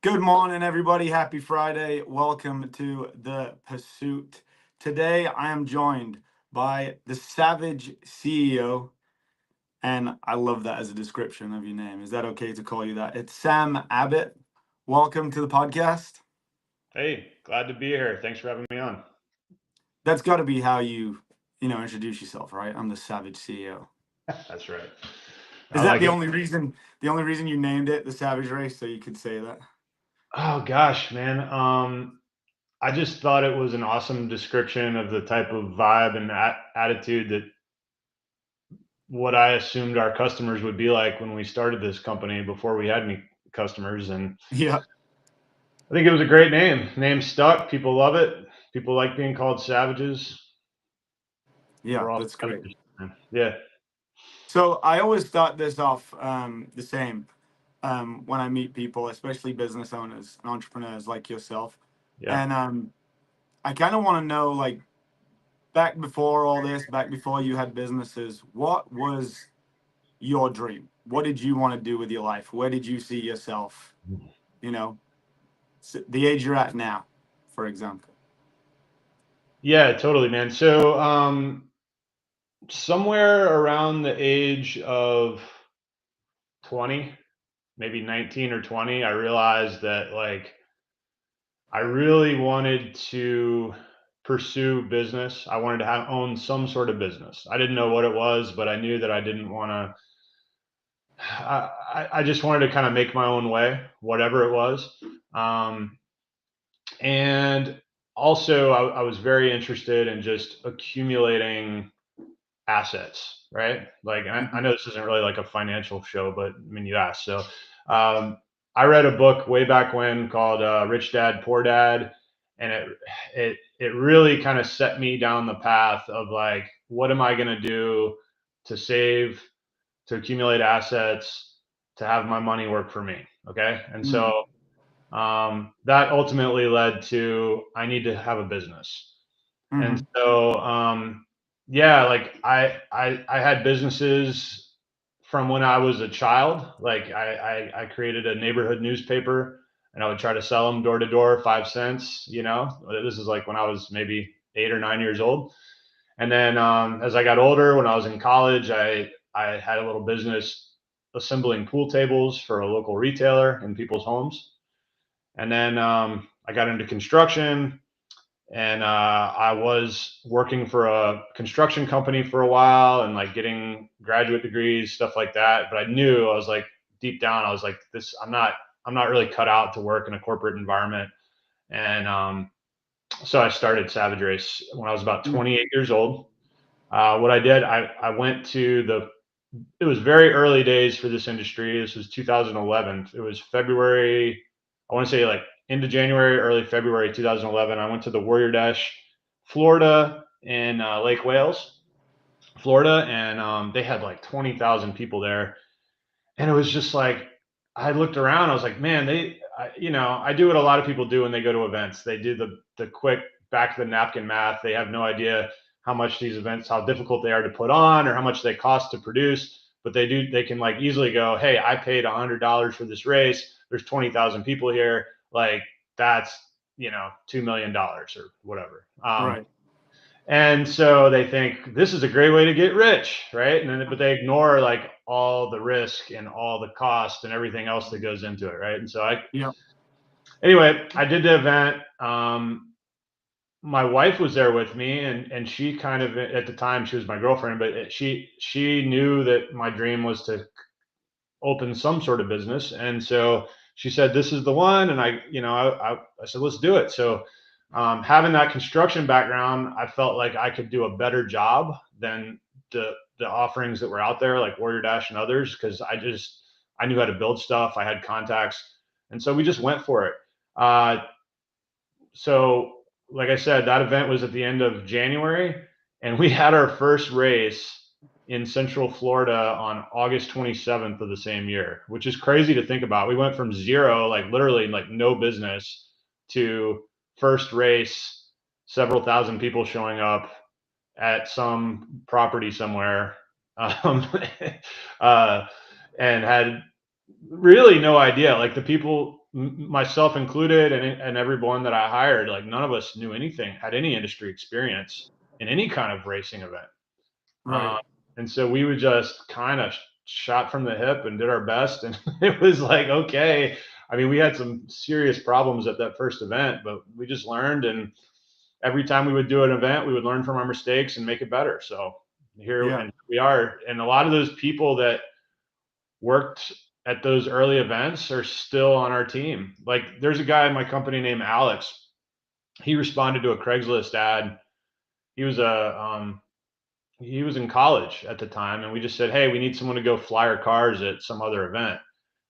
Good morning, everybody. Happy Friday. Welcome to The Pursuit. Today, I am joined by the Savage CEO, and I love that as a description of your name. Is that okay to call you that? It's Sam Abbitt. Welcome to the podcast. Hey, glad to be here. Thanks for having me on. That's got to be how introduce yourself, right? I'm the Savage CEO. That's right. Is I that like the it. only reason? The only reason you named it the Savage Race, so you could say that? Oh gosh, man. I just thought it was an awesome description of the type of vibe and attitude that what I assumed our customers would be like when we started this company before we had any customers. And Yeah, I think it was a great name. Name stuck. People love it. People like being called savages. yeah, We're all that's great. savages, man. Yeah, So I always start this off the same when I meet people, especially business owners and entrepreneurs like yourself. yeah. And I kind of want to know, like, back before all this, back before you had businesses, what was your dream? What did you want to do with your life? Where did you see yourself, you know, the age you're at now, for example? Yeah, totally, man. So, somewhere around the age of 20, maybe 19 or 20, I realized that I really wanted to pursue business. I wanted to own some sort of business. I didn't know what it was, but I knew that I didn't want to. I just wanted to kind of make my own way, whatever it was. Um, and also, I was very interested in just accumulating assets, right? Like, I Mhm. know this isn't really like a financial show, but I mean, you asked. So, um, I read a book way back when called Rich Dad Poor Dad, and it really kind of set me down the path of like, what am I going to do to save, to accumulate assets, to have my money work for me? Okay, and Mm. so that ultimately led to I need to have a business. And Mhm. so, yeah, like I had businesses from when I was a child. Like I created a neighborhood newspaper and I would try to sell them door to door, 5 cents, this is like when I was maybe 8 or 9 years old. And then, as I got older, when I was in college, I had a little business assembling pool tables for a local retailer in people's homes. And then, I got into construction, and I was working for a construction company for a while and like getting graduate degrees, stuff like that. But I knew I was like deep down, I was like, this, I'm not really cut out to work in a corporate environment. And so I started Savage Race when I was about Mm. 28 years old. What I did, I went to it was very early days for this industry. This was 2011. It was February, I want to say like into January, early February 2011. I went to the Warrior Dash, Florida, in Lake Wales, Florida, and they had like 20,000 people there. And it was just like, I looked around, I was like, man, I do what a lot of people do when they go to events. They do the quick back of the napkin math. They have no idea how much these events, how difficult they are to put on or how much they cost to produce. But they can like easily go, hey, I paid $100 for this race. There's 20,000 people here. Like that's, $2 million or whatever. Right. And so they think this is a great way to get rich, right? And then, but they ignore like all the risk and all the cost and everything else that goes into it, right? And so Yeah. anyway, I did the event. My wife was there with me, and she kind of, at the time, she was my girlfriend, but she knew that my dream was to open some sort of business, and so she said, "This is the one," and I said, "Let's do it." So, having that construction background, I felt like I could do a better job than the offerings that were out there, like Warrior Dash and others, because I knew how to build stuff, I had contacts, and so we just went for it. Uh, so, like I said, that event was at the end of January, and we had our first race in Central Florida on August 27th of the same year, which is crazy to think about. We went from zero, like literally like no business, to first race, several thousand people showing up at some property somewhere, um, uh, and had really no idea. Like the people myself included, and everyone that I hired, like none of us knew anything, had any industry experience in any kind of racing event. Um, Right. and so we would just kind of shot from the hip and did our best. And it was like, okay. I mean, we had some serious problems at that first event, but we just learned. And every time we would do an event, we would learn from our mistakes and make it better. So here Yeah. and we are. And a lot of those people that worked at those early events are still on our team. Like there's a guy in my company named Alex. He responded to a Craigslist ad. He was he was in college at the time, and we just said, hey, we need someone to go fly our cars at some other event.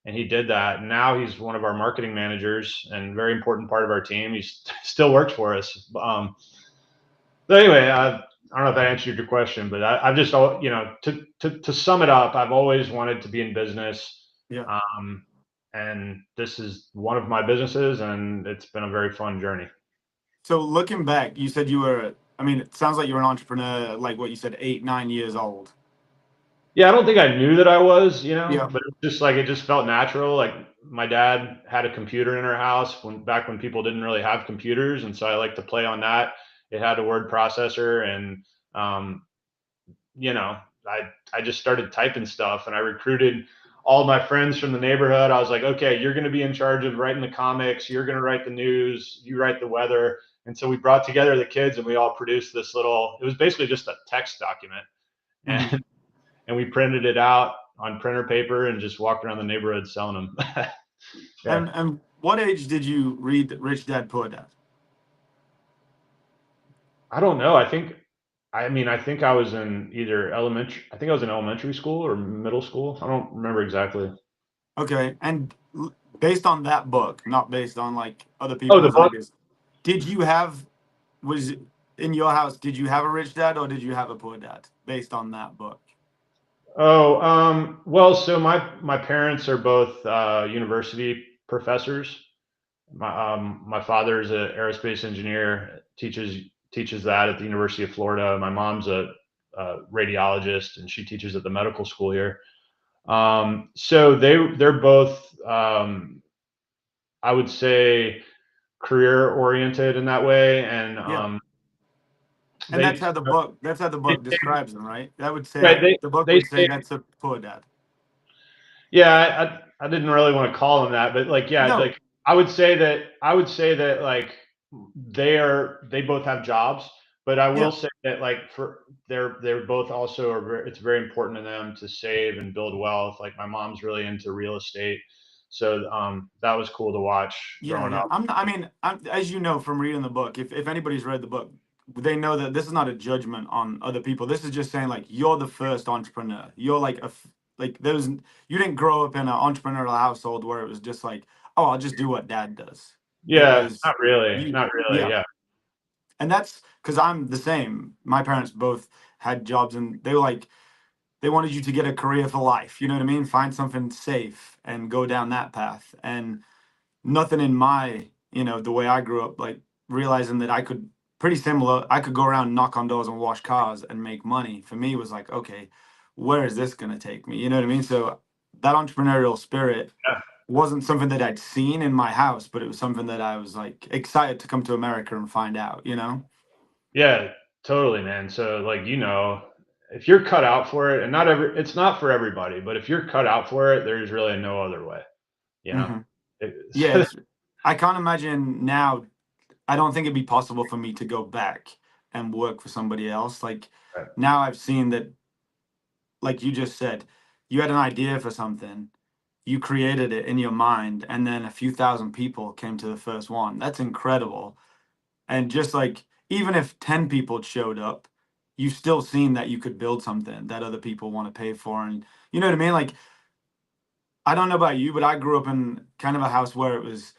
And he did that. And now he's one of our marketing managers and very important part of our team. He still works for us. So anyway, I don't know if that answered your question, but I've just, to sum it up, I've always wanted to be in business. Yeah. Um, and this is one of my businesses, and it's been a very fun journey. So looking back, you said you were, I mean, it sounds like you were an entrepreneur, like what you said, 8, 9 years old. Yeah, I don't think I knew that I was, Yeah. but it was just like it just felt natural. Like my dad had a computer in our house back when people didn't really have computers, and so I like to play on that. It had a word processor, and um, you know, I just started typing stuff, and I recruited all my friends from the neighborhood. I was like, okay, you're going to be in charge of writing the comics. You're going to write the news. You write the weather. And so we brought together the kids, and we all produced this little. It was basically just a text document, Hmm. and we printed it out on printer paper and just walked around the neighborhood selling them. Yeah. And what age did you read Rich Dad Poor Dad? I don't know. I think I was in either elementary, I think I was in elementary school or middle school. I don't remember exactly. Okay. And based on that book, not based on like other Oh, the people's book. ideas, did you have, was in your house, did you have a rich dad or did you have a poor dad based on that book? Oh, well, so my parents are both university professors. My father is an aerospace engineer, teaches that at the University of Florida. My mom's a radiologist, and she teaches at the medical school here. So they're both, I would say, career oriented in that way, and Yeah. And they that's how the they book describes them, right? That would right say, the book they would say say that's a poor dad. yeah, I didn't really want to call them that, but like yeah, No. like I would say that like they both have jobs, but I will Yeah. say that like for they're both also it's very important to them to save and build wealth. Like my mom's really into real estate, so that was cool to watch Yeah, growing yeah. up. I mean, as you know from reading the book, if anybody's read the book, they know that this is not a judgment on other people. This is just saying like you're the first entrepreneur. You're like like there's you didn't grow up in an entrepreneurial household where it was just like, oh, I'll just do what dad does. It Yeah, was you, not really. yeah. Yeah, And that's because I'm the same. My parents both had jobs, and they were like they wanted you to get a career for life. You know what I mean? Find something safe and go down that path. And nothing in my, the way I grew up, like realizing that I could, pretty similar, I could go around, knock on doors and wash cars and make money. For me, was like, okay, where is this going to take me? You know what I mean? So that entrepreneurial spirit yeah, wasn't something that I'd seen in my house, but it was something that I was like excited to come to America and find out? yeah, totally, man. So like if you're cut out for it, and it's not for everybody, but if you're cut out for it, there's really no other way. You know. Hmm. Yeah, It, it's, I can't imagine now. I don't think it'd be possible for me to go back and work for somebody else. Like now I've seen that, like you just said, you had an idea for something, you created it in your mind, and then a few thousand people came to the first one. That's incredible. And just like, even if 10 people showed up, you've still seen that you could build something that other people want to pay for. And you know what I mean? Like, I don't know about you, but I grew up in kind of a house where it was,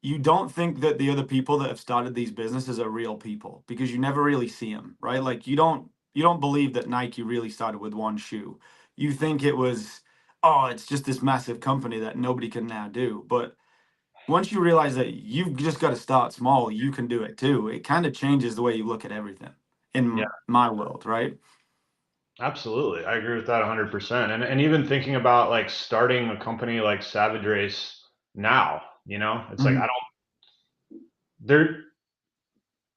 you don't think that the other people that have started these businesses are real people because you never really see them, right? Like you don't believe that Nike really started with one shoe. You think it was, oh, it's just this massive company that nobody can now do. But once you realize that you've just got to start small, you can do it too. It kind of changes the way you look at everything yeah, in my world, right? absolutely. I agree with that 100%. And even thinking about like starting a company like Savage Race, now. You know, it's like Mhm. there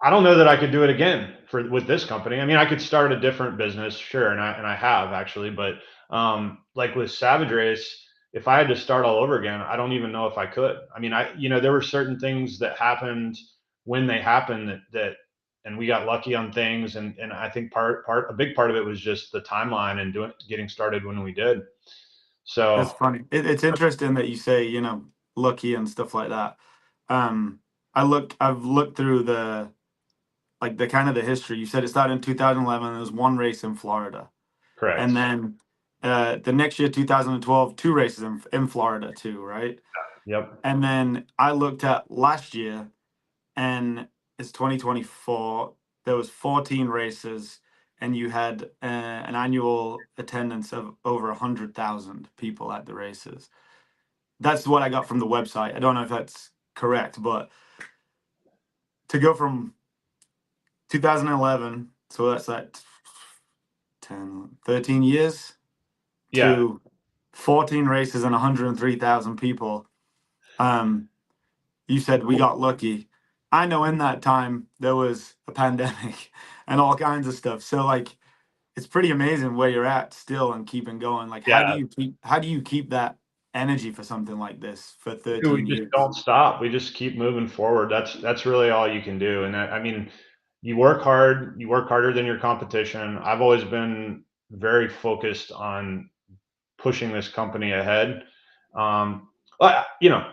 I don't know that I could do it again for with this company. I mean, I could start a different business, sure, and I have actually, but like with Savage Race, if I had to start all over again, I don't even know if I could. I mean, there were certain things that happened when they happened that and we got lucky on things, and I think a big part of it was just the timeline and getting started when we did. That's So funny. It's interesting that you say, lucky and stuff like that. Um, I've looked through the kind of the history. You said it started in 2011. There was one race in Florida, and correct. then the next year, 2012, two races in Florida too, right? Yep. And then I looked at last year, and it's 2024. There was 14 races, and you had an annual attendance of over 100,000 people at the races. That's what I got from the website. I don't know if that's correct, but to go from 2011, so that's like 10, 13 years, Yeah. to 14 races and 103,000 people. Um, you said we got lucky. I know in that time there was a pandemic and all kinds of stuff. So like it's pretty amazing where you're at still and keeping going. Like Yeah. how do you keep that energy for something like this for Dude, we 13 just years? don't stop. We just keep moving forward. That's really all you can do. And I mean, you work hard. You work harder than your competition. I've always been very focused on pushing this company ahead. Um, I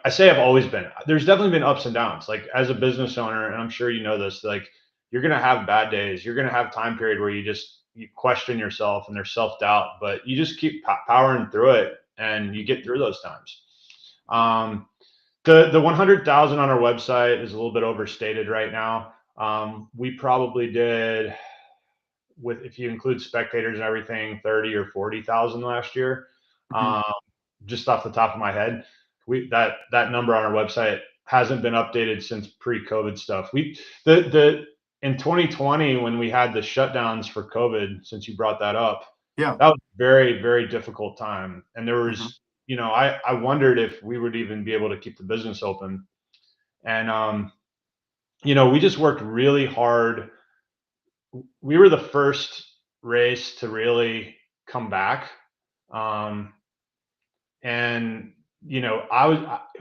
say I've always been. There's definitely been ups and downs. Like as a business owner, and I'm sure you know this. Like you're gonna have bad days. You're gonna have time period where you question yourself and there's self doubt, but you just keep powering through it and you get through those times. Um, the 100,000 on our website is a little bit overstated right now. We probably did, with if you include spectators and everything, 30 or 40,000 last year. Mhm. Um, just off the top of my head, that number on our website hasn't been updated since pre-COVID stuff. We the in 2020 when we had the shutdowns for COVID, since you brought that up, Yeah. that was a very very difficult time, and there Mhm. was I wondered if we would even be able to keep the business open, and we just worked really hard. We were the first race to really come back. Um, and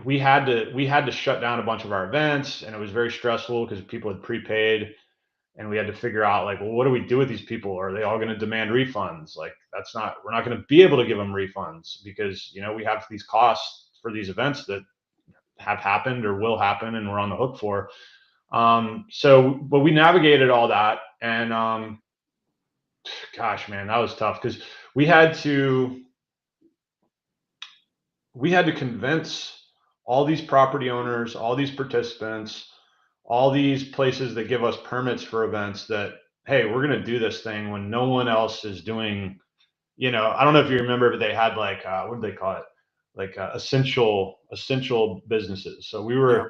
we had to shut down a bunch of our events, and it was very stressful because people had prepaid, and we had to figure out like, well, what do we do with these people? Are they all going to demand refunds? Like we're not going to be able to give them refunds because we have these costs for these events that have happened or will happen, and we're on the hook for. But we navigated all that, and gosh, man, that was tough because we had to we had to convince all these property owners, all these participants, all these places that give us permits for events that, hey, we're going to do this thing when no one else is doing. I don't know if you remember, but they had like what did they call it? Like essential businesses. So Yeah.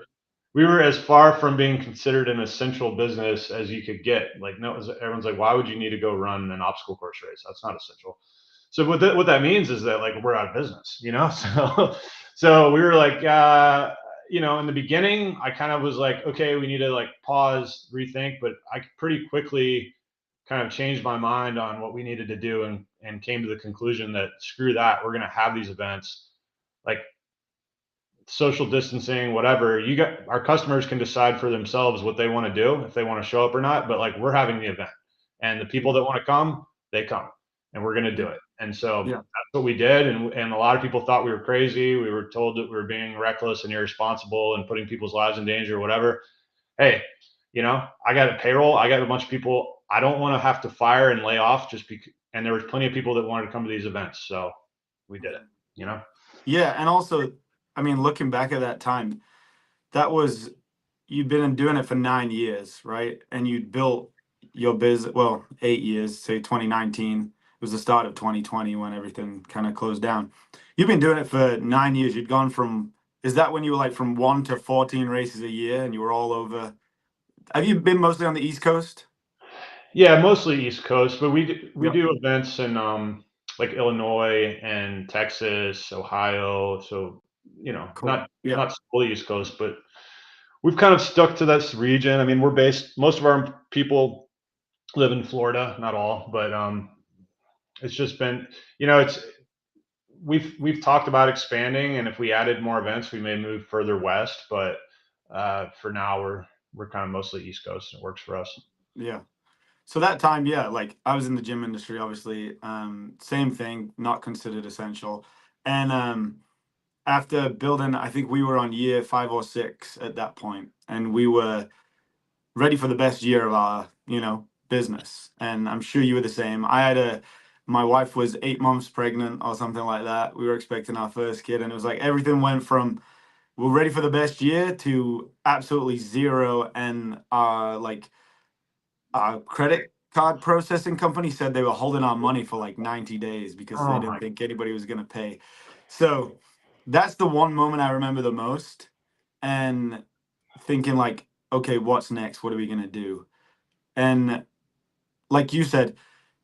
we were as far from being considered an essential business as you could get. Like, no, everyone's like, why would you need to go run an obstacle course race? That's not essential. So what that means is that like we're out of business, So we were like, in the beginning, I kind of was like, okay, we need to like pause, rethink, but I pretty quickly kind of changed my mind on what we needed to do and came to the conclusion that screw that, we're going to have these events. Like social distancing, whatever. Our customers can decide for themselves what they want to do, if they want to show up or not. But like we're having the event, and the people Yeah. that want to come, they come, and we're going to do Yeah. it. And so Yeah. that's what we did. And a lot of people thought we were crazy. We were told that we were being reckless and irresponsible and putting people's lives in danger or whatever. Hey, I got a payroll. I got a bunch of people. I don't want to have to fire and lay off just because. And there was plenty of people that wanted to come to these events, so we did it. Mhm. You know. Yeah, and also, I mean, looking back at that time, that was you'd been doing it for 9 years, right? And you'd built your business, well, 8 years, say 2019. It was the start of 2020 when everything kind of closed down. You've been doing it for 9 years. You'd gone from, is that when you were like from 1 to 14 races a year and you were all over? Have you been mostly on the East Coast? Yeah, mostly East Coast, but we Yep. do events in like Illinois and Texas, Ohio. So Cool. not Yeah. not solely East Coast, but we've kind of stuck to this region. I mean, we're based. Most of our people live in Florida, not all, but it's just been, it's we've talked about expanding, and if we added more events, we may move further west. But for now, we're kind of mostly East Coast, and it works for us. Yeah. So that time, yeah, like I was in the gym industry, obviously. Same thing, not considered essential. And after building, I think we were on year 5 or 6 at that point, and we were ready for the best year of our, business. And I'm sure you were the same. My wife was 8 months pregnant or something like that. We were expecting our first kid, and it was like everything went from we're ready for the best year to absolutely zero. And our credit card processing company said they were holding our money for like 90 days because they Oh didn't my! think anybody was going to pay. So that's the one moment I remember the most, and thinking like, okay, what's next? What are we going to do? And like you said,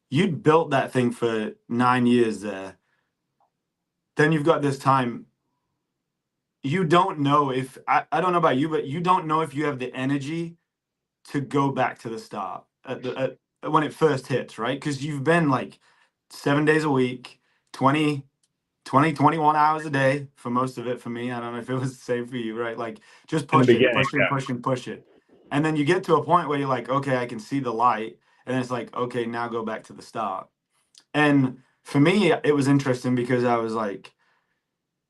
you'd built that thing for 9 years there. Then you've got this time. You don't know if, I don't know about you, but you don't know if you have the energy to go back to the start when it first hits, right? Because you've been like 7 days a week, 21 hours a day for most of it. For me, I don't know if it was the same for you, right? Like just In the push it, beginning, push and push and push it. And then you get to a point where you're like, okay, I can see the light. And then it's like, okay, now go back to the start. And for me, it was interesting because I was like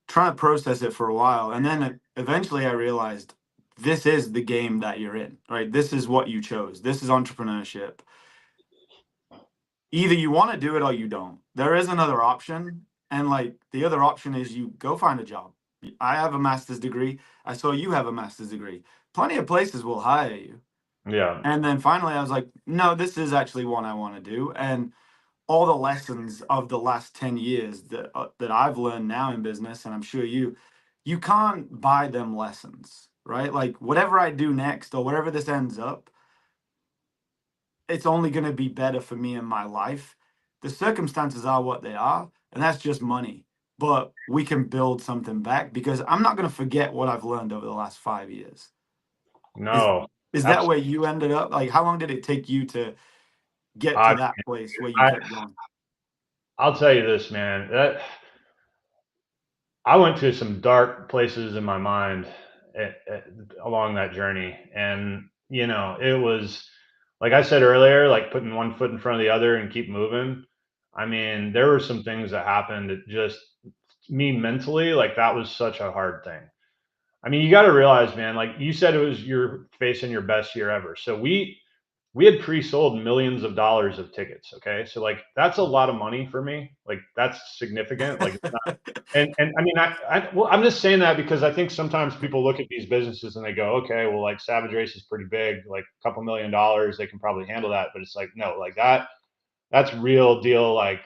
trying to process it for a while. And then eventually I realized this is the game that you're in, right? This is what you chose. This is entrepreneurship. Either you want to do it or you don't. There is another option. And like the other option is you go find a job. I have a master's degree. I saw you have a master's degree. Plenty of places will hire you. yeah. And then finally I was like, no, this is actually what I want to do. And all the lessons of the last 10 years that I've learned now in business, and I'm sure you can't buy them lessons, right? Like whatever I do next or whatever this ends up, it's only going to be better for me in my life. The circumstances are what they are, and that's just money. But we can build something back because I'm not going to forget what I've learned over the last 5 years. Is No, is that absolutely. where you ended up? Like, how long did it take you to get to I, that place where you I kept going? I'll tell you this, man. That I went to some dark places in my mind along that journey, and it was like I said earlier, like putting one foot in front of the other and keep moving. I mean, there were some things that happened that just me mentally, like that was such a hard thing. I mean, you got to realize, man, like you said, it was you're facing your best year ever. So we had pre-sold millions of dollars of tickets. Okay, so like that's a lot of money for me. Like that's significant. Like and I mean, well, I'm just saying that because I think sometimes people look at these businesses and they go, okay, well, like Savage Race is pretty big, like a couple $1 million, they can probably handle that. But it's like, no, like that's real deal. Like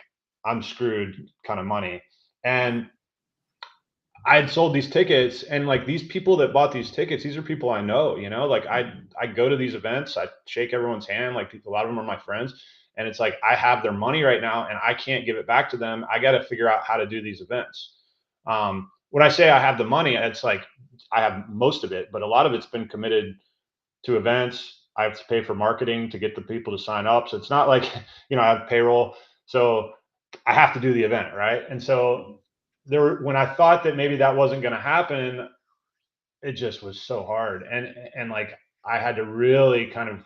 I'm screwed kind of money. Yeah. And I had sold these tickets, and like these people that bought these tickets, these are people I know, like I go to these events, I shake everyone's hand, like people, a lot of them are my friends, and it's like I have their money right now and I can't give it back to them. I got to figure out how to do these events. When I say I have the money, it's like I have most of it, but a lot of it's been committed to events. I have to pay for marketing to get the people to sign up. So it's not like, I have payroll. So I have to do the event, right? And so when I thought that maybe that wasn't going to happen, it just was so hard. And like I had to really kind of,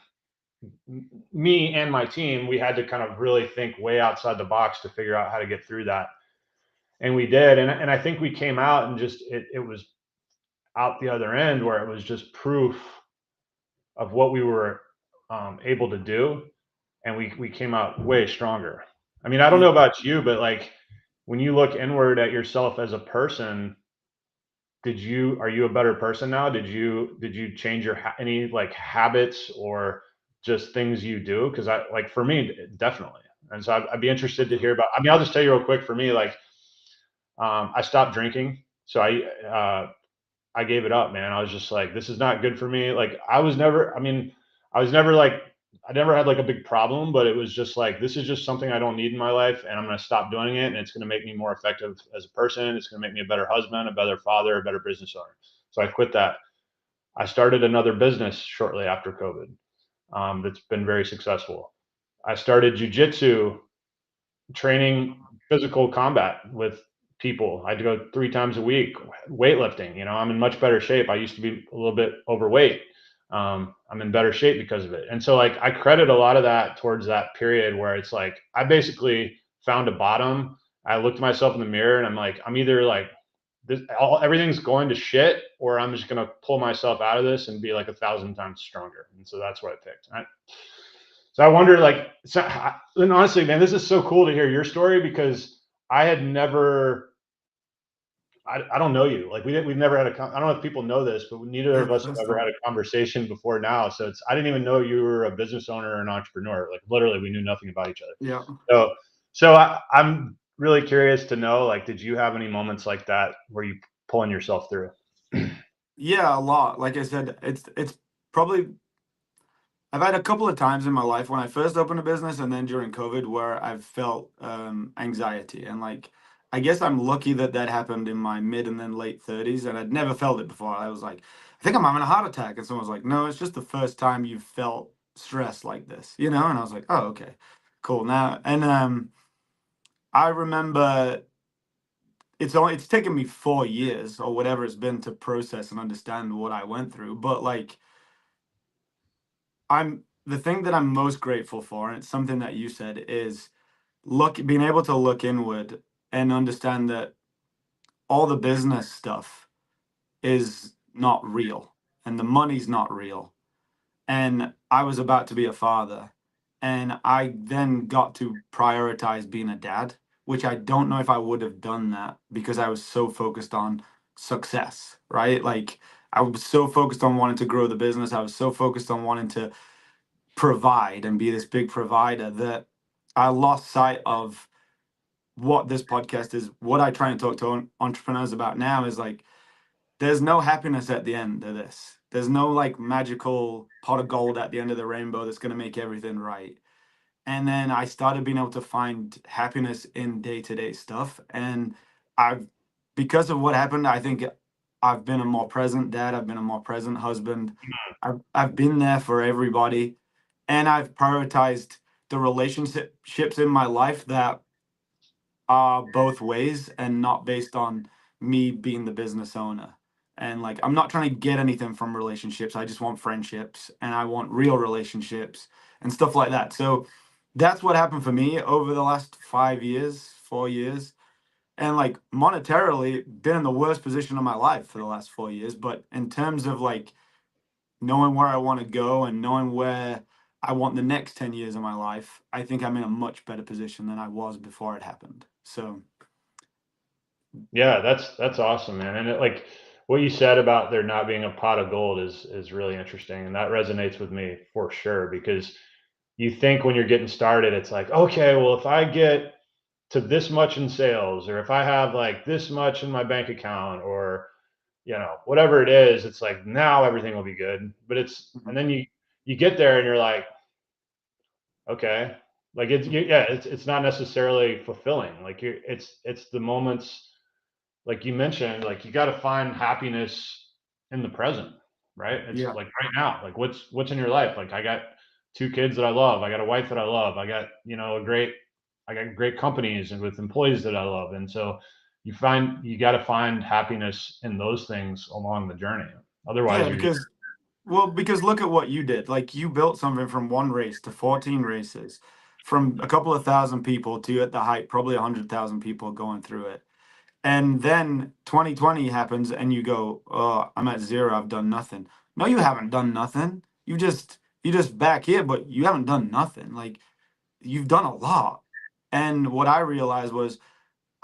me and my team, we had to kind of really think way outside the box to figure out how to get through that. And we did. And I think we came out and just, it was out the other end where it was just proof of what we were able to do, and we came out way stronger. I mean, I don't Yeah. know about you, but like when you look inward at yourself as a person, are you a better person now? Did you change your any like habits or just things you do? Because I like for me definitely, and so I'd be interested to hear about. I mean, I'll just tell you real quick. For me, like I stopped drinking, so I gave it up, man. I was just like, this is not good for me. Like I was never, I mean, I was never like I never had like a big problem, but it was just like, this is just something I don't need in my life, and I'm going to stop doing it. And it's going to make me more effective as a person. It's going to make me a better husband, a better father, a better business owner. So I quit that. I started another business shortly after COVID, that's been very successful. I started jujitsu, training physical combat with people. I had to go 3 times a week, weightlifting. I'm in much better shape. I used to be a little bit overweight. I'm in better shape because of it. And so, like, I credit a lot of that towards that period where it's like I basically found a bottom. I looked at myself in the mirror and I'm like, I'm either like everything's going to shit, or I'm just gonna pull myself out of this and be like 1,000 times stronger. And so that's what I picked. So I wonder, like, and honestly, man, this is so cool to hear your story, because I had never, I don't know you. Like, we've never had I don't know if people know this, but neither Yeah, of us have first ever had time. a conversation before now. So I didn't even know you were a business owner or an entrepreneur. Like, literally, we knew nothing about each other. Yeah. So I'm really curious to know, like, did you have any moments like that where you pulling yourself through? Yeah, a lot. Like I said, it's probably I've had a couple of times in my life when I first opened a business and then during COVID where I've felt anxiety. And like, I guess I'm lucky that that happened in my mid and then late 30s. And I'd never felt it before. I was like, I think I'm having a heart attack. And someone was like, no, it's just the first time you've felt stress like this, you know? And I was like, oh, okay, cool. Now, and I remember it's taken me 4 years or whatever it's been to process and understand what I went through. But like, I'm the thing that I'm most grateful for, and it's something that you said, is being able to look inward and understand that all the business stuff is not real and the money's not real. And I was about to be a father, and I then got to prioritize being a dad, which I don't know if I would have done that because I was so focused on success, right? Like I was so focused on wanting to grow the business. I was so focused on wanting to provide and be this big provider that I lost sight of what this podcast is. What I try and talk to entrepreneurs about now is like, there's no happiness at the end of this. There's no like magical pot of gold at the end of the rainbow that's going to make everything right. And then I started being able to find happiness in day to day stuff. And I've, because of what happened, I think I've been a more present dad. I've been a more present husband. I've been there for everybody, and I've prioritized the relationships in my life that are both ways and not based on me being the business owner. And like, I'm not trying to get anything from relationships. I just want friendships and I want real relationships and stuff like that. So that's what happened for me over the last 5 years, 4 years. And like monetarily, been in the worst position of my life for the last 4 years. But in terms of like knowing where I want to go and knowing where I want the next 10 years of my life, I think I'm in a much better position than I was before it happened. So, Yeah, that's awesome, man. And like what you said about there not being a pot of gold is really interesting, and that resonates with me for sure, because you think when you're getting started, it's like, okay, well, if I get to this much in sales, or if I have like this much in my bank account, or whatever it is, it's like now everything will be good. But and then you get there and you're like, okay, like yeah, it's not necessarily fulfilling. Like it's the moments, like you mentioned, like you got to find happiness in the present, right? It's yeah. like right now, like what's in your life? Like I got 2 kids that I love. I got a wife that I love. I got, I got great companies and with employees that I love. And so you got to find happiness in those things along the journey. Otherwise Yeah, you're just, because look at what you did. Like you built something from one race to 14 races, from a couple of thousand people to at the height, probably 100,000 people going through it. And then 2020 happens and you go, "Oh, I'm at zero. I've done nothing." No, you haven't done nothing. You just back here, but you haven't done nothing. Like you've done a lot. And what I realized was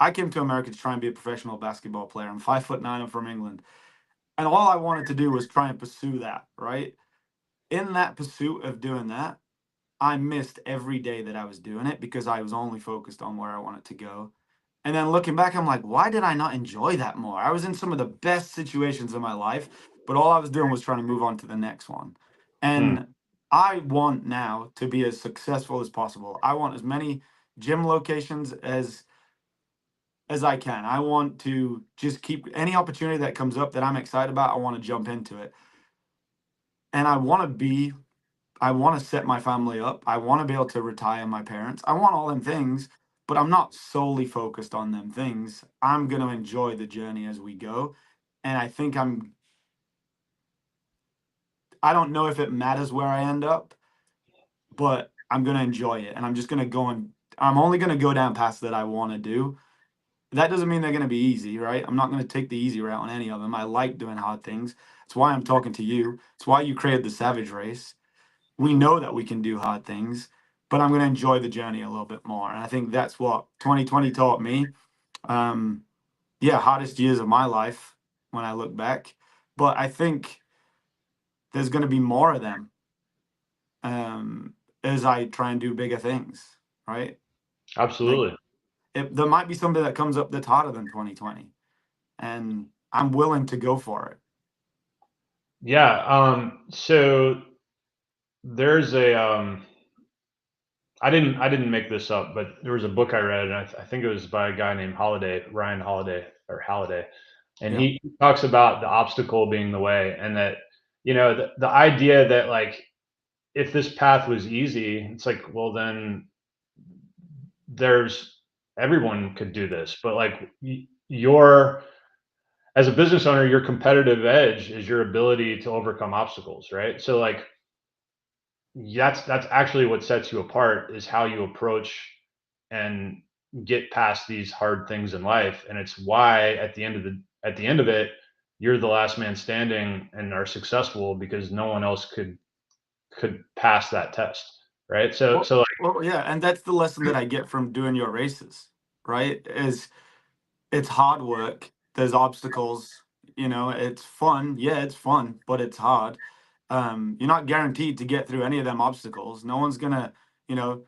I came to America to try and be a professional basketball player. I'm 5'9". I'm from England. And all I wanted to do was try and pursue that, right? In that pursuit of doing that, I missed every day that I was doing it because I was only focused on where I wanted to go. And then looking back, I'm like, why did I not enjoy that more? I was in some of the best situations of my life, but all I was doing was trying to move on to the next one. hmm, And I want now to be as successful as possible. I want as many gym locations as I can. I want to just keep any opportunity that comes up that I'm excited about, I want to jump into it. And I want to set my family up. I want to be able to retire my parents. I want all them things, but I'm not solely focused on them things. I'm going to enjoy the journey as we go. And I think I don't know if it matters where I end up, but I'm going to enjoy it. And I'm just going to go and I'm only going to go down paths that I want to do. That doesn't mean they're going to be easy, right? I'm not going to take the easy route on any of them. I like doing hard things. That's why I'm talking to you. It's why you created the Savage Race. We know that we can do hard things, but I'm going to enjoy the journey a little bit more. And I think that's what 2020 taught me. Um, yeah, hardest years of my life when I look back. But I think there's going to be more of them um, as I try and do bigger things, right? Like Absolutely. there might be something that comes up that's harder than 2020, and I'm willing to go for it. Yeah. So there's a I didn't make this up, but there was a book I read, and I think it was by a guy named Ryan Holiday or Halliday, and Yeah. he talks about the obstacle being the way, and that the idea that like if this path was easy, it's like, well, then there's everyone could do this, but like your as a business owner, your competitive edge is your ability to overcome obstacles, right? So like that's actually what sets you apart is how you approach and get past these hard things in life, and it's why at the end of it you're the last man standing and are successful because no one else could pass that test, right? so Well, so like well, yeah, and that's the lesson that I get from doing your races, right? Is it's hard work. There's obstacles. It's fun. Yeah, it's fun, but it's hard. You're not guaranteed to get through any of them obstacles. No one's gonna, you know,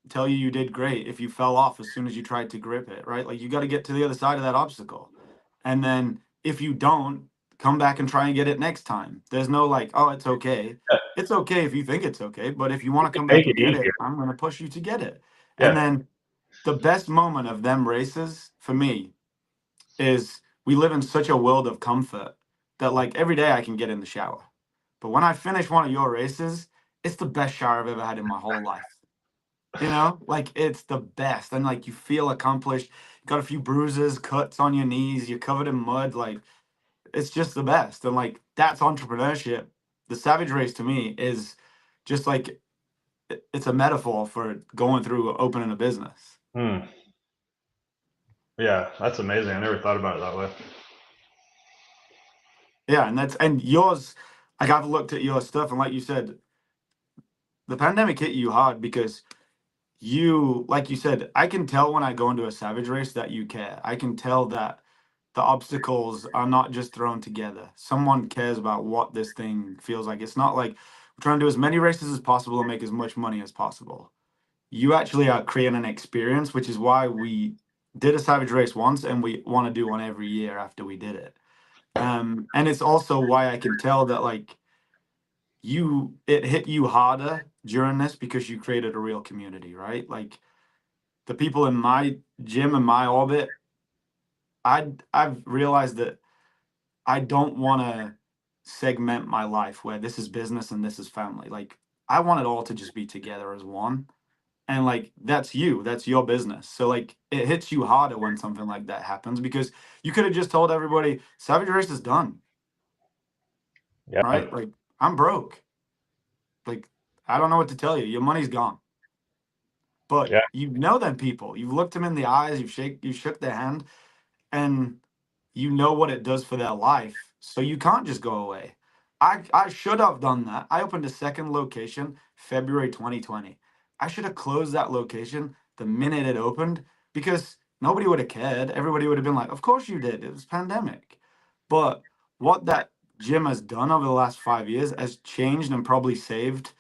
tell you did great if you fell off as soon as you tried to grip it, right? Like you got to get to the other side of that obstacle, and then if you don't, come back and try and get it next time. There's no like, oh, it's okay. yeah, It's okay if you think it's okay, but if you you want to can come back make and it get easier. it, I'm gonna push you to get it. And Yeah. then the best moment of them races for me is we live in such a world of comfort that like every day I can get in the shower. But when I finish one of your races, it's the best shower I've ever had in my whole life. Like it's the best. And like you feel accomplished. You got a few bruises, cuts on your knees, you're covered in mud. Like it's just the best. And like that's entrepreneurship. The Savage Race to me is just like it's a metaphor for going through opening a business. Hmm. Yeah, that's amazing. I never thought about it that way. Yeah, and yours, like I've looked at your stuff, and like you said, the pandemic hit you hard because like you said, I can tell when I go into a Savage Race that you care. I can tell that the obstacles are not just thrown together. Someone cares about what this thing feels like. It's not like we're trying to do as many races as possible and make as much money as possible. You actually are creating an experience, which is why we did a Savage Race once and we want to do one every year after we did it. And it's also why I can tell that like it hit you harder during this because you created a real community, right? Like the people in my gym and my orbit, I've realized that I don't want to segment my life where this is business and this is family. Like I want it all to just be together as one. And like that's you, that's your business. So like it hits you harder when something like that happens because you could have just told everybody Savage Race is done, Yeah. right? Like I'm broke. Like I don't know what to tell you. Your money's gone. But Yeah. you know them people. You've looked them in the eyes, you shook their hand, and you know what it does for their life. So you can't just go away. I should have done that. I opened a second location February 2020. I should have closed that location the minute it opened because nobody would have cared. Everybody would have been like, "Of course you did. It was pandemic." But what that gym has done over the last 5 years has changed and probably saved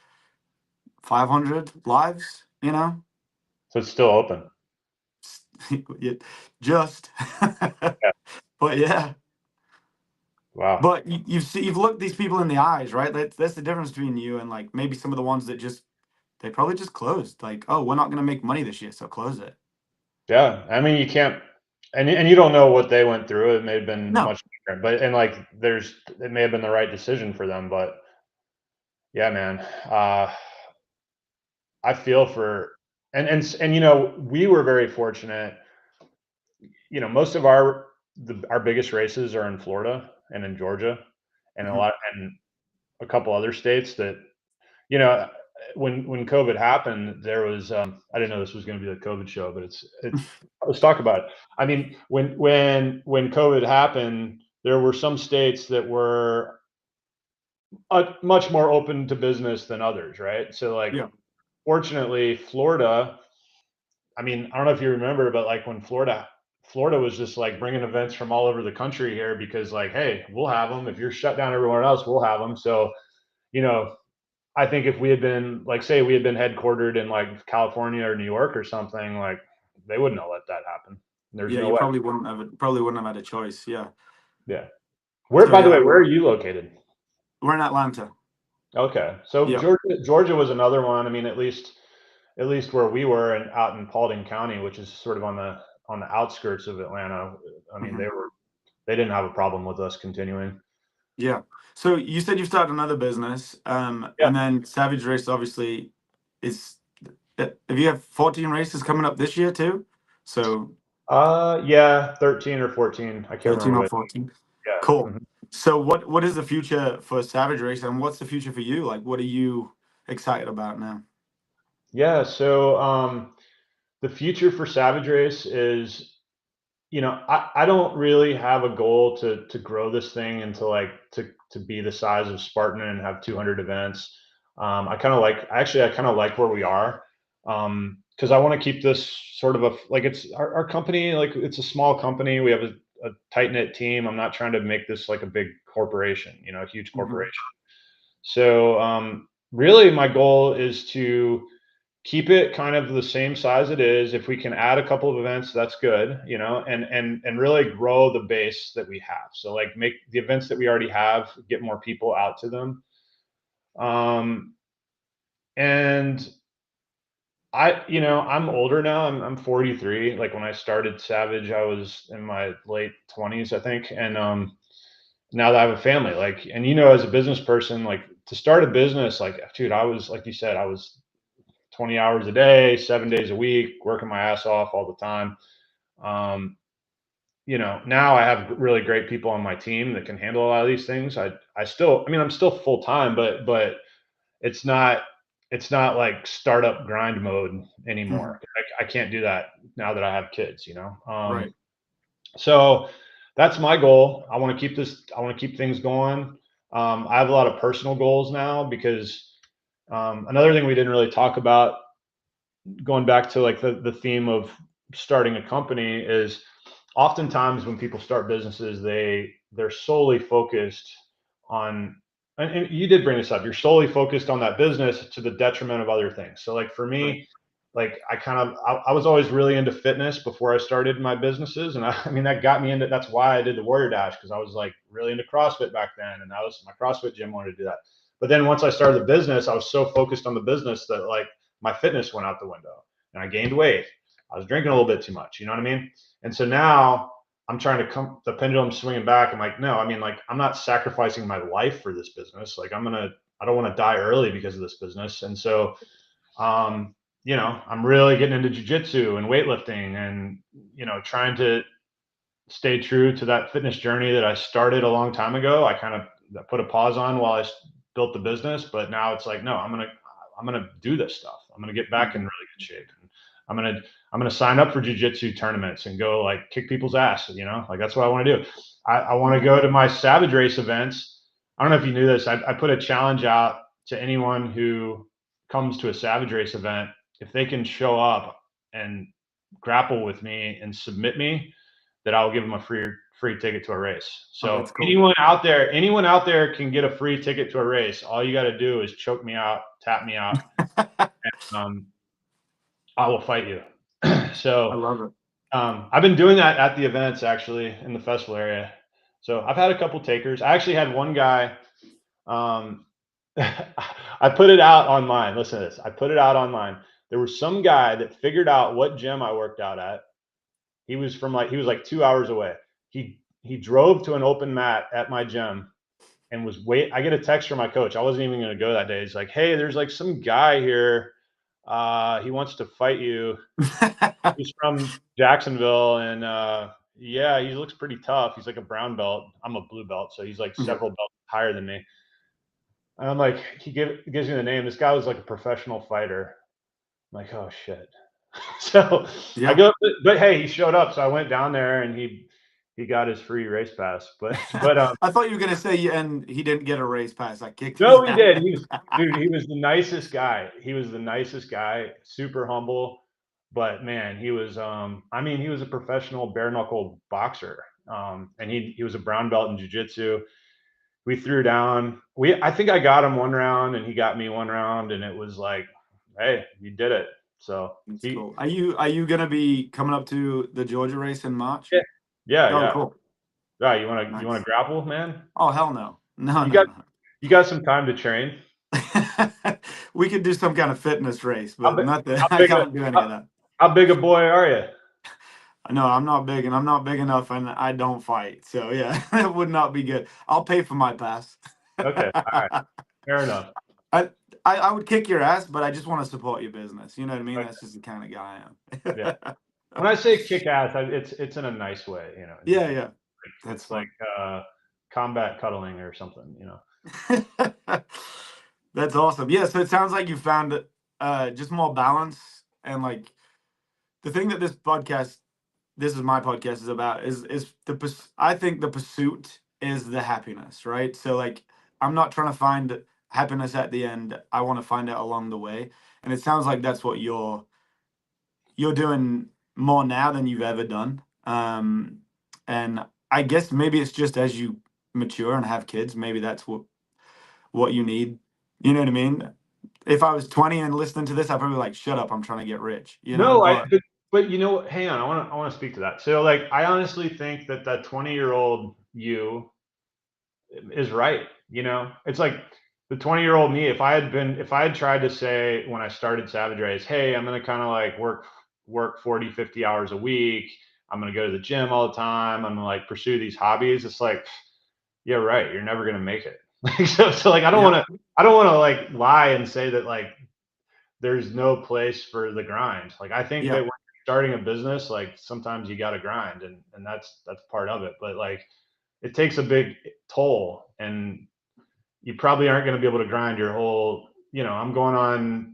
500 lives, So it's still open. just Yeah. but yeah. Wow. But you've looked these people in the eyes, right? That's the difference between you and like maybe some of the ones that just they probably just closed. Like, oh, we're not gonna make money this year, so close it. Yeah. I mean, you can't, and you don't know what they went through. It may have been No. much different, but, and like, it may have been the right decision for them, but yeah, man. I feel for, and, we were very fortunate. Most of our biggest races are in Florida and in Georgia and Mhm. a couple other states that, you know, when COVID happened, there was, I didn't know this was going to be the COVID show, but let's talk about it. I mean, when COVID happened, there were some states that were much more open to business than others, right? So, like, Yeah. fortunately, Florida. I mean, I don't know if you remember, but like when Florida was just like bringing events from all over the country here because, like, hey, we'll have them. If you're shut down everywhere else, we'll have them. So, you know, I think if we had been, like, say we had been headquartered in like California or New York or something, like, they wouldn't have let that happen. There's Yeah, no you way. probably wouldn't have had a choice. Yeah. Yeah. Where, So by the way, yeah, where are you located? we're in Atlanta. Okay. So Yeah. Georgia was another one. I mean, at least where we were and out in Paulding County, which is sort of on the outskirts of Atlanta. I mean, Hmm. they didn't have a problem with us continuing. Yeah. So you said you started another business, Yeah. and then Savage Race obviously is. Have you have 14 races coming up this year too? So Yeah, 13 or 14. I can't 13 remember or what. 14. Yeah. Cool. Mhm. So what is the future for Savage Race, and what's the future for you? Like, what are you excited about now? Yeah. So, the future for Savage Race is, I don't really have a goal to grow this thing into, like, to be the size of Spartan and have 200 events. I kind of like where we are, because I want to keep this sort of like, it's our company, like, it's a small company. We have a tight knit team. I'm not trying to make this like a big corporation, a huge Hmm. corporation. So, really, my goal is to keep it kind of the same size it is. If we can add a couple of events, that's good, and really grow the base that we have. So, like, make the events that we already have, get more people out to them. Um, and I'm older now. I'm 43. Like, when I started Savage, I was in my late 20s, I think. And, now that I have a family, like, and, as a business person, like, to start a business, like, dude, I was, like you said, I was 20 hours a day, 7 days a week, working my ass off all the time. Um, now I have really great people on my team that can handle a lot of these things. I mean, I'm still full time, but it's not, like startup grind mode Hmm. anymore. I can't do that now that I have kids. Right. So that's my goal. I want to keep things going. I have a lot of personal goals now because, another thing we didn't really talk about, going back to like the theme of starting a company, is oftentimes when people start businesses, they're solely focused on, and you did bring this up, you're solely focused on that business to the detriment of other things. So, like, for Right. me, like, I was always really into fitness before I started my businesses, and I mean, that's why I did the Warrior Dash, because I was like really into CrossFit back then, and that was my CrossFit gym wanted to do that. But then once I started the business, I was so focused on the business that, like, my fitness went out the window and I gained weight. I was drinking a little bit too much. You know what I mean? And so now I'm trying to come, the pendulum swinging back. I'm like, no, I mean, like, I'm not sacrificing my life for this business. Like, I don't want to die early because of this business. And so, um, I'm really getting into jujitsu and weightlifting and, trying to stay true to that fitness journey that I started a long time ago. I kind of put a pause on while I built the business, but now it's like, no, I'm gonna do this stuff. I'm gonna get back in Hmm. really good shape. And I'm gonna sign up for jujitsu tournaments and go, like, kick people's ass. Like, that's what I want to do. I want to Hmm. go to my Savage Race events. I don't know if you knew this. I put a challenge out to anyone who comes to a Savage Race event. If they can show up and grapple with me and submit me, that I'll give them a free ticket to a race. Oh, So that's cool. anyone out there can get a free ticket to a race. All you got to do is choke me out, tap me out, um, I will fight you. I So, love it. I've been doing that at the events, actually, in the festival area. So I've had a couple takers. I actually had one guy. Um, I put it out online. Listen to this. I put it out online. There was some guy that figured out what gym I worked out at. He was like 2 hours away. He drove to an open mat at my gym and was wait. I get a text from my coach. I wasn't even going to go that day. He's like, "Hey, there's like some guy here. He wants to fight you. He's from Jacksonville, and yeah, he looks pretty tough. He's like a brown belt. I'm a blue belt, so he's like Yeah. several belts higher than me." And I'm like, gives me the name. This guy was like a professional fighter. I'm like, oh shit. So I Yeah. go, but hey, he showed up, so I went down there and he got his free race pass. But I thought you were gonna say, and he didn't get a race pass. I kicked his no, he ass. did. He was the nicest guy. He was the nicest guy, super humble. But man, he was I mean, he was a professional bare knuckle boxer. And he was a brown belt in jiu-jitsu. We threw down. I think I got him one round and he got me one round, and it was like, hey, you did it. So That's he cool. Are you gonna be coming up to the Georgia race in March? yeah, yeah, Oh, yeah. cool. Yeah, you wanna Nice. grapple, man? Oh, hell no. No, You no, got no. you got some time to train. We could do some kind of fitness race, How but big nothing. how I big a can't do any of how, that. how big a boy are you? No, I'm not big, and I'm not big enough, and I don't fight. So yeah, it would not be good. I'll pay for my pass. Okay, all right, fair enough. I, I would kick your ass, but I just want to support your business. You know what I mean? Okay, That's just the kind of guy yeah. I am. When I say kick ass, it's in a nice way. Yeah, yeah, that's It's like fun. combat cuddling or something. That's awesome. Yeah, so it sounds like you found just more balance, and like the thing that this is my podcast is about is I think the pursuit is the happiness, right? So like I'm not trying to find happiness at the end. I want to find it along the way. And it sounds like that's what you're doing more now than you've ever done. And I guess maybe it's just as you mature and have kids, maybe that's what you need. You know what I mean? If I was 20 and listening to this, I'd probably be like, shut up, I'm trying to get rich, you know? No, But but hang on. I want to speak to that. So like, I honestly think that 20-year-old you is right. It's like the 20-year-old me. If I had tried to say when I started Savage Race, hey, I'm going to kind of like work 40, 50 hours a week. I'm going to go to the gym all the time. I'm going to like pursue these hobbies. It's like, yeah, right. You're never going to make it. So like, yeah, I don't want to like lie and say that like there's no place for the grind. Like I think that yeah, when you're starting a business, like sometimes you got to grind, and that's part of it. But like it takes a big toll, and you probably aren't going to be able to grind your whole. I'm going on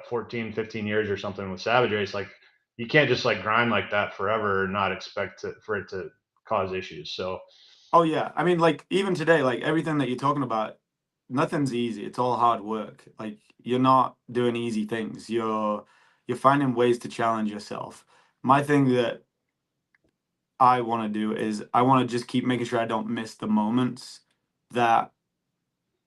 14, 15 years or something with Savage Race. Like you can't just like grind like that forever and not expect for it to cause issues. So oh yeah. I mean, like even today, like everything that you're talking about, nothing's easy. It's all hard work. Like you're not doing easy things. You're finding ways to challenge yourself. My thing that I want to do is I want to just keep making sure I don't miss the moments that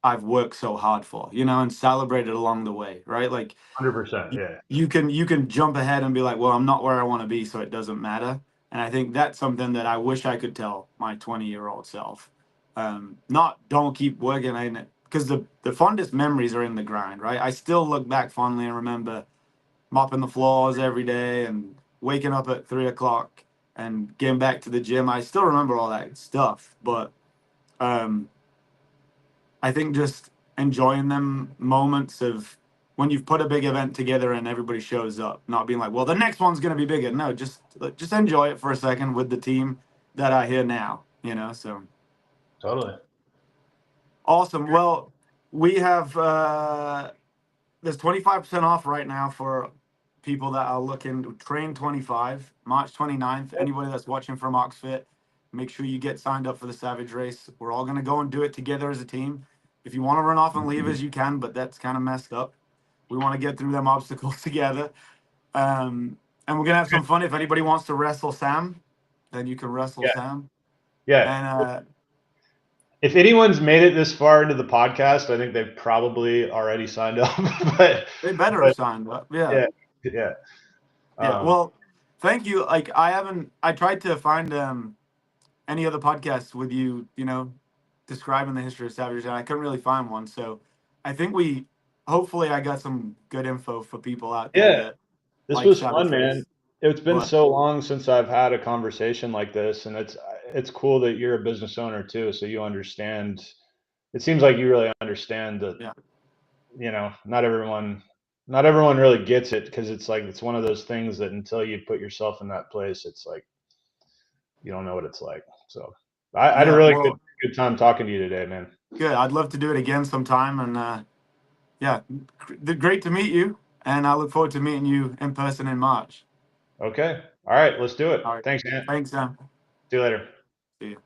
I've worked so hard for, and celebrate it along the way, right? Like 100%, yeah, you can jump ahead and be like, well, I'm not where I want to be, so it doesn't matter. And I think that's something that I wish I could tell my 20-year-old self. Not don't keep working in it, because the fondest memories are in the grind, right? I still look back fondly and remember mopping the floors every day and waking up at 3 o'clock and getting back to the gym. I still remember all that stuff, but um, I think just enjoying them moments of when you've put a big event together and everybody shows up, not being like, well, the next one's going to be bigger. No, just enjoy it for a second with the team that are here now. So totally. awesome. Well, we have there's 25% off right now for people that are looking to train 25, March 29th. Anybody that's watching from Oxfit, make sure you get signed up for the Savage Race. We're all going to go and do it together as a team. If you want to run off and leave as you can, but that's kind of messed up. We want to get through them obstacles together. And we're going to have some fun. If anybody wants to wrestle Sam, then you can wrestle Yeah, Sam. yeah. And If anyone's made it this far into the podcast, I think they've probably already signed up. but they better have but signed up. Yeah. yeah, yeah. Yeah. Um, Well, thank you. Like I tried to find any other podcasts with you, describing the history of Savage, and I couldn't really find one. So I think hopefully, I got some good info for people out there Yeah, that this like was Savage fun, man. race. It's been But so long since I've had a conversation like this, and it's cool that you're a business owner too, so you understand. It seems like you really understand that, yeah, not everyone really gets it, because it's like it's one of those things that until you put yourself in that place, it's like you don't know what it's like. So I had a yeah. really good Well, good time talking to you today, man. good. I'd love to do it again sometime. And yeah, great to meet you. And I look forward to meeting you in person in March. Okay. All right, let's do it. All right. Thanks, Ant. Thanks, Sam. See you later. See you.